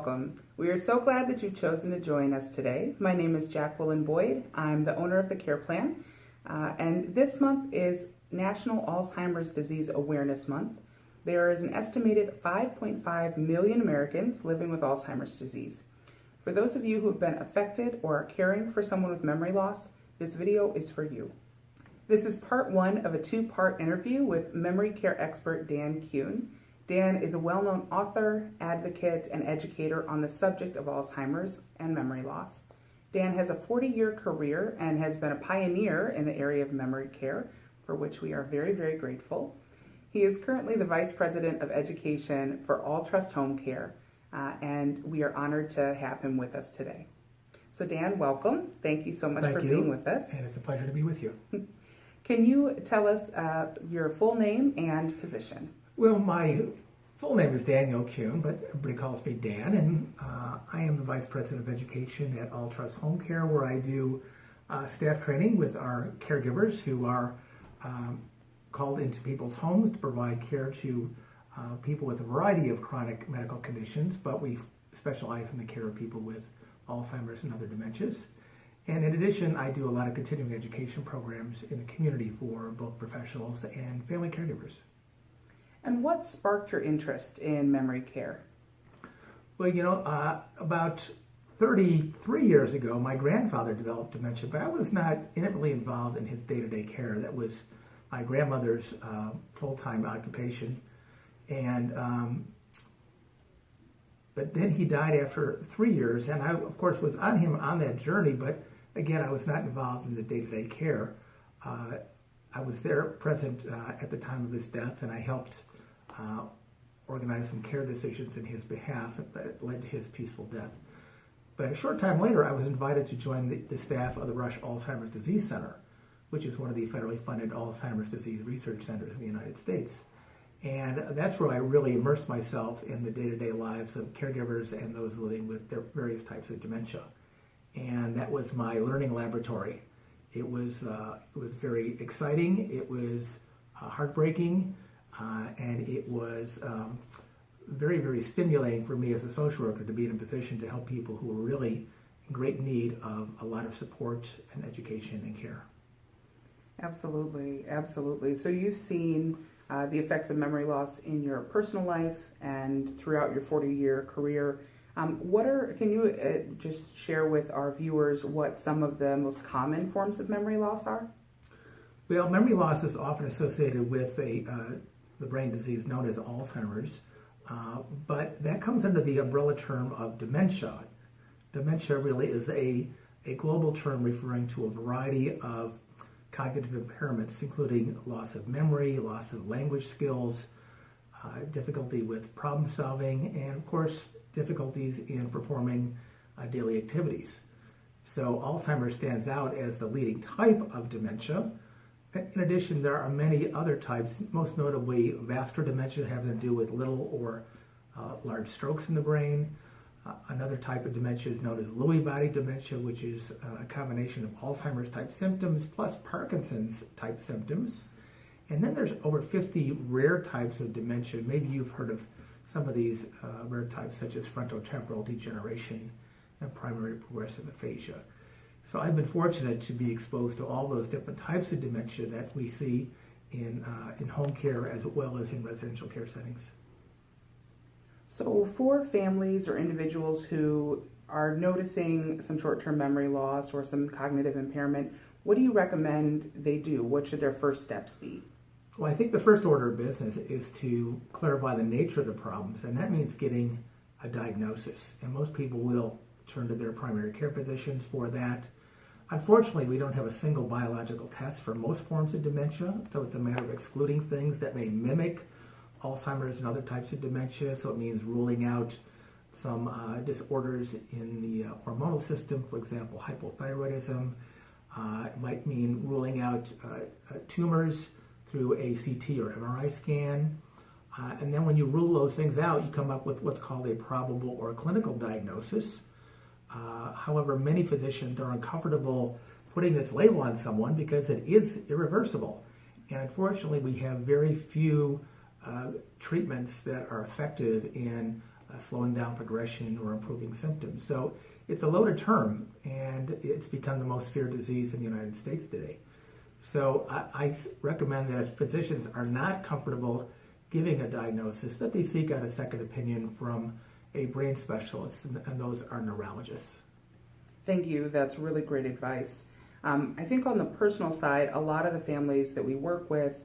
welcome. We are so glad that you've chosen to join us today. My name is Jacqueline Boyd. I'm the owner of the Care Plan, and this month is National Alzheimer's Disease Awareness Month. There is an estimated 5.5 million Americans living with Alzheimer's disease. For those of you who have been affected or are caring for someone with memory loss, this video is for you. This is part one of a two-part interview with memory care expert Dan Kuhn. Dan is a well-known author, advocate, and educator on the subject of Alzheimer's and memory loss. Dan has a 40-year career and has been a pioneer in the area of memory care, for which we are very, very grateful. He is currently the Vice President of Education for All Trust Home Care, and we are honored to have him with us today. So Dan, welcome. Thank you so much for being with us. And it's a pleasure to be with you. Can you tell us your full name and position? Well, my full name is Daniel Kuhn, but everybody calls me Dan, and I am the Vice President of Education at All Trust Home Care, where I do staff training with our caregivers who are called into people's homes to provide care to people with a variety of chronic medical conditions, but we specialize in the care of people with Alzheimer's and other dementias. And in addition, I do a lot of continuing education programs in the community for both professionals and family caregivers. And what sparked your interest in memory care? Well, about 33 years ago, my grandfather developed dementia, but I was not intimately involved in his day-to-day care. That was my grandmother's full-time occupation. And but then he died after 3 years, and I, of course, was on him on that journey, but again, I was not involved in the day-to-day care. I was there present at the time of his death, and I helped organize some care decisions in his behalf that led to his peaceful death. But a short time later, I was invited to join the staff of the Rush Alzheimer's Disease Center, which is one of the federally funded Alzheimer's disease research centers in the United States. And that's where I really immersed myself in the day-to-day lives of caregivers and those living with their various types of dementia. And that was my learning laboratory. It was very exciting, it was heartbreaking, and it was very, very stimulating for me as a social worker to be in a position to help people who were really in great need of a lot of support and education and care. Absolutely, absolutely. So you've seen the effects of memory loss in your personal life and throughout your 40-year career. Can you just share with our viewers what some of the most common forms of memory loss are? Well, memory loss is often associated with the brain disease known as Alzheimer's, but that comes under the umbrella term of dementia. Dementia really is a global term referring to a variety of cognitive impairments, including loss of memory, loss of language skills, difficulty with problem solving, and of course, difficulties in performing daily activities. So Alzheimer's stands out as the leading type of dementia. In addition, there are many other types, most notably vascular dementia having to do with little or large strokes in the brain. Another type of dementia is known as Lewy body dementia, which is a combination of Alzheimer's type symptoms plus Parkinson's type symptoms. And then there's over 50 rare types of dementia. Maybe you've heard of some of these rare types, such as frontotemporal degeneration and primary progressive aphasia. So I've been fortunate to be exposed to all those different types of dementia that we see in home care as well as in residential care settings. So for families or individuals who are noticing some short-term memory loss or some cognitive impairment, what do you recommend they do? What should their first steps be? Well, I think the first order of business is to clarify the nature of the problems, and that means getting a diagnosis. And most people will turn to their primary care physicians for that. Unfortunately, we don't have a single biological test for most forms of dementia, so it's a matter of excluding things that may mimic Alzheimer's and other types of dementia. So it means ruling out some disorders in the hormonal system, for example, hypothyroidism. It might mean ruling out tumors through a CT or MRI scan. And then when you rule those things out, you come up with what's called a probable or clinical diagnosis. However, many physicians are uncomfortable putting this label on someone because it is irreversible. And unfortunately, we have very few treatments that are effective in slowing down progression or improving symptoms. So it's a loaded term, and it's become the most feared disease in the United States today. So I recommend that if physicians are not comfortable giving a diagnosis, that they seek out a second opinion from a brain specialist, and those are neurologists. Thank you. That's really great advice. I think on the personal side, a lot of the families that we work with,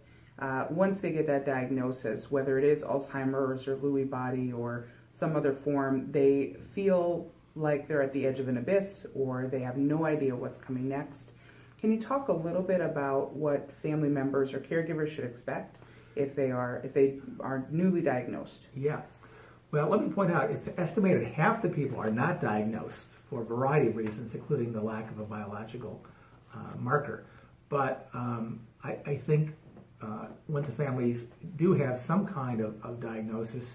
once they get that diagnosis, whether it is Alzheimer's or Lewy body or some other form, they feel like they're at the edge of an abyss or they have no idea what's coming next. Can you talk a little bit about what family members or caregivers should expect if they are newly diagnosed? Yeah. Well, let me point out, it's estimated half the people are not diagnosed for a variety of reasons, including the lack of a biological marker. But I think once the families do have some kind of diagnosis,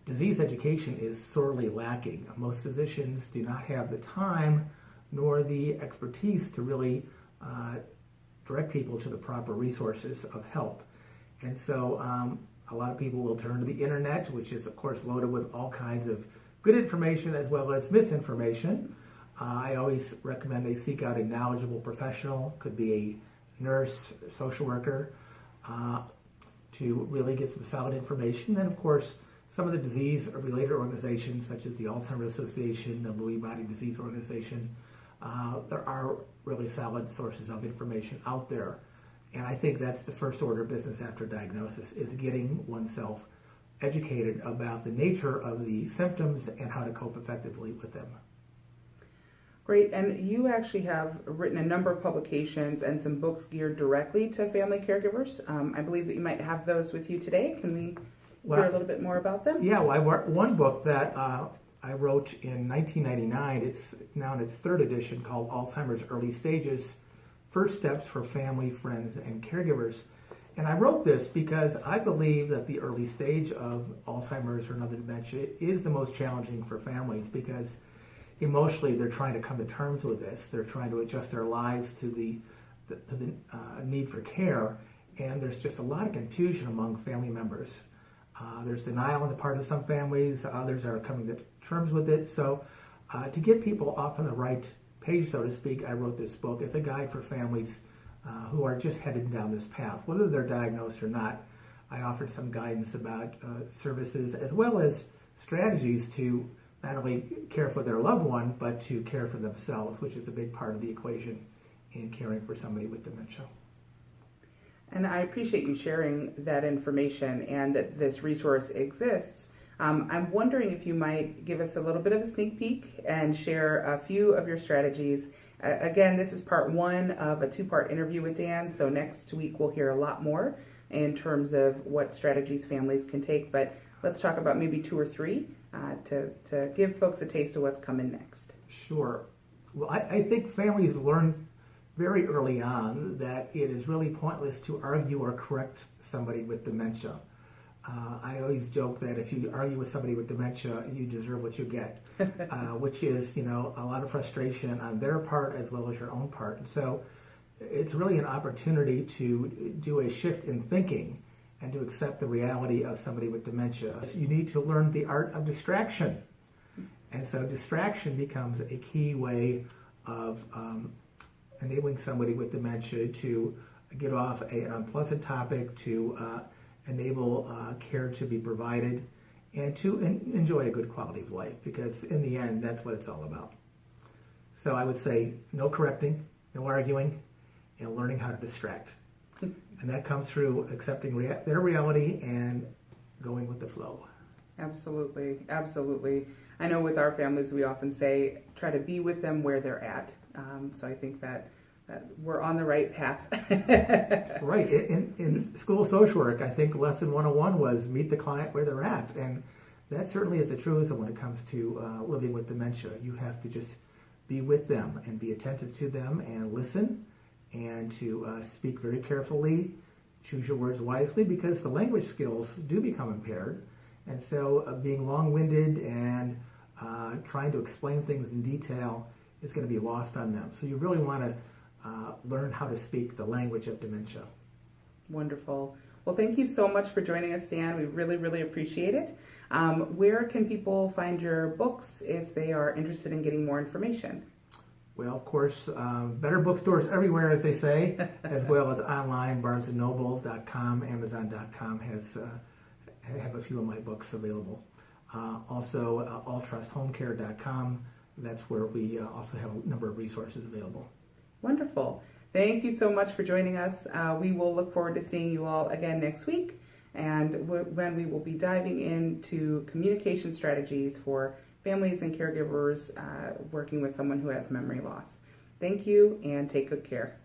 disease education is sorely lacking. Most physicians do not have the time nor the expertise to really direct people to the proper resources of help. And so a lot of people will turn to the internet, which is of course loaded with all kinds of good information as well as misinformation. I always recommend they seek out a knowledgeable professional, could be a nurse, a social worker, to really get some solid information. Then of course some of the disease-related organizations such as the Alzheimer's Association, the Lewy Body Disease Organization, there are really solid sources of information out there. And I think that's the first order of business after diagnosis, is getting oneself educated about the nature of the symptoms and how to cope effectively with them. Great, and you actually have written a number of publications and some books geared directly to family caregivers. I believe that you might have those with you today. Can we hear a little bit more about them? Yeah, well, one book that I wrote in 1999, it's now in its third edition, called Alzheimer's Early Stages, First Steps for Family, Friends, and Caregivers. And I wrote this because I believe that the early stage of Alzheimer's or another dementia is the most challenging for families, because emotionally they're trying to come to terms with this. They're trying to adjust their lives to the need for care, and there's just a lot of confusion among family members. There's denial on the part of some families, others are coming to terms with it. So to get people off on the right page, so to speak, I wrote this book. It's a guide for families who are just headed down this path. Whether they're diagnosed or not, I offered some guidance about services as well as strategies to not only care for their loved one, but to care for themselves, which is a big part of the equation in caring for somebody with dementia. And I appreciate you sharing that information and that this resource exists. I'm wondering if you might give us a little bit of a sneak peek and share a few of your strategies. Again, this is part one of a two-part interview with Dan, so next week we'll hear a lot more in terms of what strategies families can take, but let's talk about maybe two or three to give folks a taste of what's coming next. Sure. Well, I think families learn very early on that it is really pointless to argue or correct somebody with dementia. I always joke that if you argue with somebody with dementia, you deserve what you get, which is, a lot of frustration on their part as well as your own part. And so it's really an opportunity to do a shift in thinking and to accept the reality of somebody with dementia. You need to learn the art of distraction. And so distraction becomes a key way of enabling somebody with dementia to get off an unpleasant topic, to enable care to be provided, and to enjoy a good quality of life, because in the end, that's what it's all about. So I would say no correcting, no arguing, and learning how to distract. And that comes through accepting their reality and going with the flow. Absolutely, absolutely. I know with our families, we often say, try to be with them where they're at. So I think that we're on the right path. Right. In school social work, I think lesson 101 was meet the client where they're at. And that certainly is a truism when it comes to living with dementia. You have to just be with them and be attentive to them and listen, and to speak very carefully, choose your words wisely, because the language skills do become impaired. And so being long-winded and trying to explain things in detail is going to be lost on them. So you really want to learn how to speak the language of dementia. Wonderful. Well, thank you so much for joining us, Dan. We really, really appreciate it. Where can people find your books if they are interested in getting more information? Well, of course, better bookstores everywhere, as they say, as well as online. BarnesandNoble.com, Amazon.com have a few of my books available. Also, alltrusthomecare.com. That's where we also have a number of resources available. Wonderful. Thank you so much for joining us. We will look forward to seeing you all again next week, and when we will be diving into communication strategies for families and caregivers working with someone who has memory loss. Thank you, and take good care.